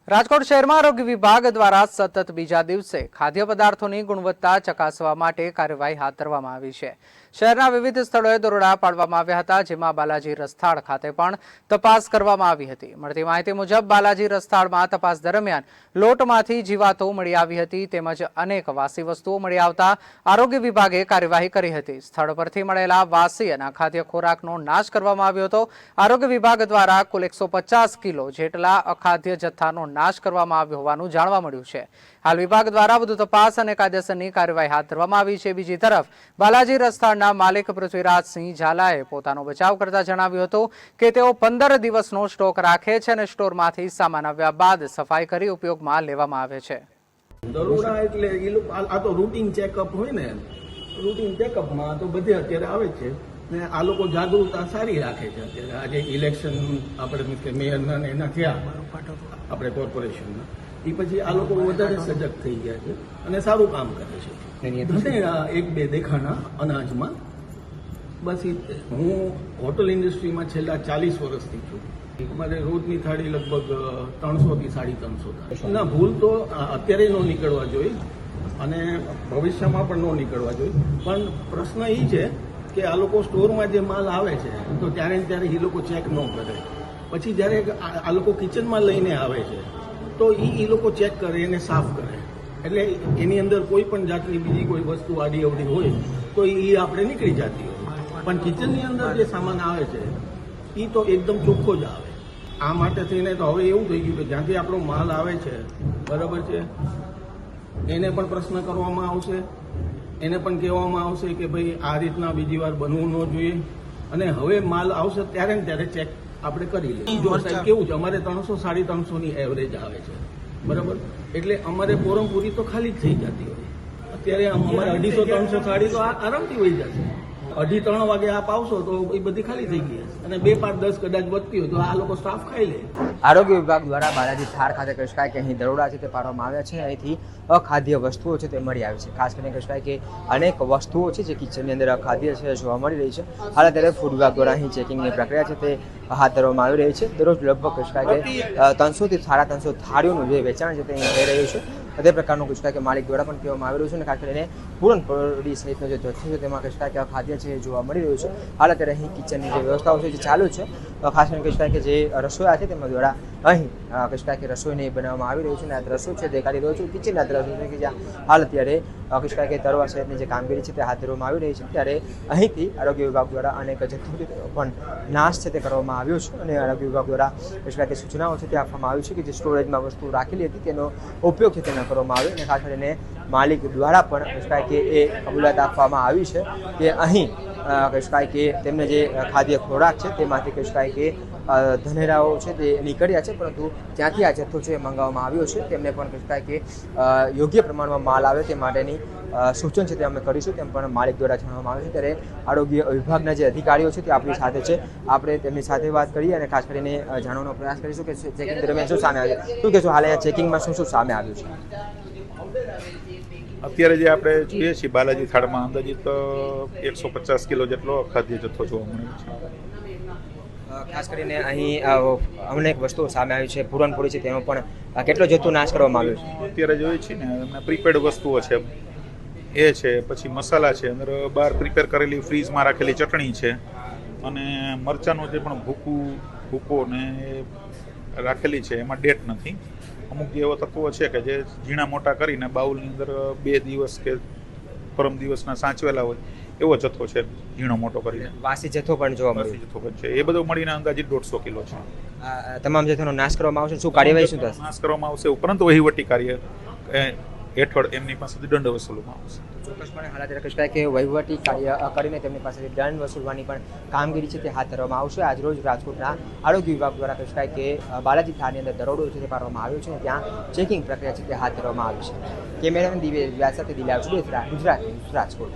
રાજકોટ શહેરમાં આરોગ્ય વિભાગ દ્વારા સતત બીજા દિવસે ખાદ્ય પદાર્થોની ગુણવત્તા ચકાસવા માટે કાર્યવાહી હાથ ધરવામાં આવી છે। શહેરના વિવિધ સ્થળોએ દરોડા પાડવામાં આવ્યા હતા, જેમાં બાલાજી રસ્તાળ ખાતે પણ તપાસ કરવામાં આવી હતી। મળતી માહિતી મુજબ બાલાજી રસ્તાળમાં તપાસ દરમિયાન લોટમાંથી જીવાતો મળી આવી હતી, તેમજ અનેક વાસી વસ્તુઓ મળી આવતા આરોગ્ય વિભાગે કાર્યવાહી કરી હતી। સ્થળ પરથી મળેલા વાસી અને અખાદ્ય ખોરાકનો નાશ કરવામાં આવ્યો હતો। આરોગ્ય વિભાગ દ્વારા કુલ 150 કિલો જેટલા અખાદ્ય જથ્થાનો નાશ કરવામાં આવ્યો હોવાનું જાણવા મળ્યું છે। હાલ વિભાગ દ્વારા વધુ તપાસ અને કાયદેસરની કાર્યવાહી હાથ ધરવામાં આવી છે। બીજી તરફ બાલાજી રસ્તાળના માલિક પૃથ્વીરાજસિંહ ઝાલાએ પોતાનો બચાવ કરતા જણાવ્યું હતું કે તેઓ 15 દિવસનો સ્ટોક રાખે છે અને સ્ટોરમાંથી સામાન આવ્યા બાદ સફાઈ કરી ઉપયોગમાં લેવામાં આવે છે। દરોડા એટલે એ લોકો આ તો રૂટીન ચેકઅપ હોય ને, રૂટીન ચેકઅપમાં તો બધે અત્યારે આવે છે ને આ લોકો જાગૃતતા સારી રાખે છે। અત્યારે આજે ઇલેક્શન આપણે મીન્સ કે મેયરના ને એના થયા આપણે કોર્પોરેશનના, એ પછી આ લોકો વધારે સજગ થઈ ગયા છે અને સારું કામ કરે છે। એક બે દેખાણા અનાજમાં બસ હું હોટલ ઇન્ડસ્ટ્રીમાં છેલ્લા 40 વર્ષથી છું। અમારે રોજની થાળી લગભગ 300 થી 350 થાય ના। ભૂલ તો અત્યારે ન નીકળવા જોઈએ અને ભવિષ્યમાં પણ ન નીકળવા જોઈએ, પણ પ્રશ્ન એ છે કે આ લોકો સ્ટોરમાં જે માલ આવે છે તો ત્યારે એ લોકો ચેક ન કરે, પછી જ્યારે આ લોકો કિચનમાં લઈને આવે છે તો એ લોકો ચેક કરે એને સાફ કરે, એટલે એની અંદર કોઈ પણ જાતની બીજી કોઈ વસ્તુ આડી અવડી હોય તો એ આપણે નીકળી જતી હોય, પણ કિચનની અંદર જે સામાન આવે છે એ તો એકદમ ચોખ્ખો જ આવે। આ માટે થઈને તો હવે એવું થઈ ગયું કે જ્યાંથી આપણો માલ આવે છે બરાબર છે એને પણ પ્રશ્ન કરવામાં આવશે, એને પણ કહેવામાં આવશે કે ભાઈ આ રીતના બીજી વાર બનવું ન જોઈએ, અને હવે માલ આવશે ત્યારે ને ત્યારે ચેક આપણે કરી લઈએ। જો સાહેબ કેવું છે, અમારે 300 350 એવરેજ આવે છે બરાબર, એટલે અમારે પોરમપુરી તો ખાલી જ થઈ જતી હોય। અત્યારે અમારે 250 300 સાડી તો આરામથી વહી જશે। 2:30 વાગે આપ આવશો તો એ બધી ખાલી થઈ ગઈ હશે, અને 2 5 10 કદાચ વધતી હોય તો આ લોકો સ્ટાફ ખાઈ લે। આરોગ્ય વિભાગ દ્વારા બાલાજી થાળ ખાતે કહી શકાય કે અહીં દરોડા છે તે પાડવામાં આવ્યા છે। અહીંથી અખાદ્ય વસ્તુઓ છે તે મળી આવી છે। ખાસ કરીને કહી શકાય કે અનેક વસ્તુઓ છે જે કિચનની અંદર અખાદ્ય છે જોવા મળી રહી છે। હાલ અત્યારે ફૂડ વિભાગ દ્વારા અહીં ચેકિંગની પ્રક્રિયા છે તે હાથ ધરવામાં આવી રહી છે। દરરોજ લગભગ કહી શકાય કે 300 થી 350 થાળીઓનું જે વેચાણ છે તે અહીં થઈ રહ્યું છે। તે પ્રકારનું કહી શકાય કે માલિક દ્વારા પણ કહેવામાં આવી રહ્યું છે, અને ખાસ કરીને પૂરણપોળી સહિતનો જે જથ્થો છે તેમાં કહી શકાય કે અખાદ્ય છે જોવા મળી રહ્યું છે। હાલ અત્યારે અહીં કિચનની જે વ્યવસ્થાઓ છે જે ચાલુ છે, ખાસ કરીને કહી શકાય કે જે રસોયા છે તેમાં દ્વારા અહીં કહી શકાય કે રસોઈને બનાવવામાં આવી રહ્યું છે, અને આ દ્રશ્યો છે દેખાડી રહ્યો છું કિચનના દ્રશ્યો છે કે જ્યાં હાલ અત્યારે કહી શકાય કે તરવા સહિતની જે કામગીરી છે તે હાથ ધરવામાં આવી રહી છે। ત્યારે અહીંથી આરોગ્ય વિભાગ દ્વારા અનેક જથ્થો પણ નાશ છે તે કરવામાં આવ્યો છે, અને આરોગ્ય વિભાગ દ્વારા કહી શકાય કે સૂચનાઓ છે તે આપવામાં આવી છે કે જે સ્ટોરેજમાં વસ્તુ રાખેલી હતી તેનો ઉપયોગ છે તે ન કરવામાં આવે, અને ખાસ કરીને માલિક દ્વારા પણ કહી શકાય કે એ કબૂલાત આપવામાં આવી છે કે અહીં કહી શકાય કે તેમને જે ખાદ્ય ખોરાક છે તેમાંથી કહી શકાય કે ધનેરાઓ છે તે નીકળ્યા છે, પરંતુ જ્યાંથી આ જથ્થો છે મંગાવવામાં આવ્યો છે તેમને પણ કહી શકાય કે યોગ્ય પ્રમાણમાં માલ આવે તે માટેની સૂચન છે તે અમે કરીશું તેમ પણ માલિક દ્વારા જણાવવામાં આવે છે। ત્યારે આરોગ્ય વિભાગના જે અધિકારીઓ છે તે આપણી સાથે છે, આપણે તેમની સાથે વાત કરીએ અને ખાસ કરીને જાણવાનો પ્રયાસ કરીશું કે ચેકિંગ દરમિયાન શું સામે આવ્યું, શું કહેશો હાલ અહીંયા ચેકિંગમાં શું શું સામે આવ્યું છે? અત્યારે જે આપણે જોઈએ છીએ બાલાજી થાળમાં અંદાજિત 150 કિલો જેટલો અખાદ્ય જથ્થો જોવા મળ્યો છે। ખાસ કરીને અહીં અનેક વસ્તુઓ સામે આવી છે, પૂરણપોળી છે તેનો પણ કેટલો જથ્થો નાશ કરવામાં આવ્યો છે? અત્યારે જોઈએ છીએ ને એમને પ્રીપેડ વસ્તુઓ છે એ છે, પછી મસાલા છે, અંદર બહાર પ્રિપેર કરેલી ફ્રીઝમાં રાખેલી ચટણી છે, અને મરચાંનું જે પણ ભૂકો ને રાખેલી છે એમાં ડેટ નથી। અમુક જે એવા તત્વો છે કે જે ઝીણા મોટા કરીને બાઉલની અંદર 2 દિવસ કે પરમ દિવસના સાચવેલા હોય એવો જથ્થો છે, ઝીણો મોટો કરીને વાસી જથ્થો પણ જોવા મળ્યો જથ્થો પણ છે। એ બધો મળીને અંદાજિત 150 કિલો છે। તમામ જથ્થાનો નાશ કરવામાં આવશે, શું કાર્યવાહી શું થશે? નાશ કરવામાં આવશે, ઉપરાંત વહીવટી કાર્ય હેઠળ એમની પાસેથી દંડ વસૂલવામાં આવશે। ચોક્કસપણે હાલ અત્યારે કહી શકાય કે વહીવટી કાર્ય કરીને તેમની પાસેથી દંડ વસૂલવાની પણ કામગીરી છે તે હાથ ધરવામાં આવશે। આજરોજ રાજકોટના આરોગ્ય વિભાગ દ્વારા કહી શકાય કે બાલાજી થાળની અંદર દરોડો છે તે પાડવામાં આવ્યો છે, અને ત્યાં ચેકિંગ પ્રક્રિયા છે તે હાથ ધરવામાં આવી છે। કેમેરામેન દિવ્ય વ્યાસ સાથે દિલાવ સુરેશ, ગુજરાત ન્યૂઝ, રાજકોટ।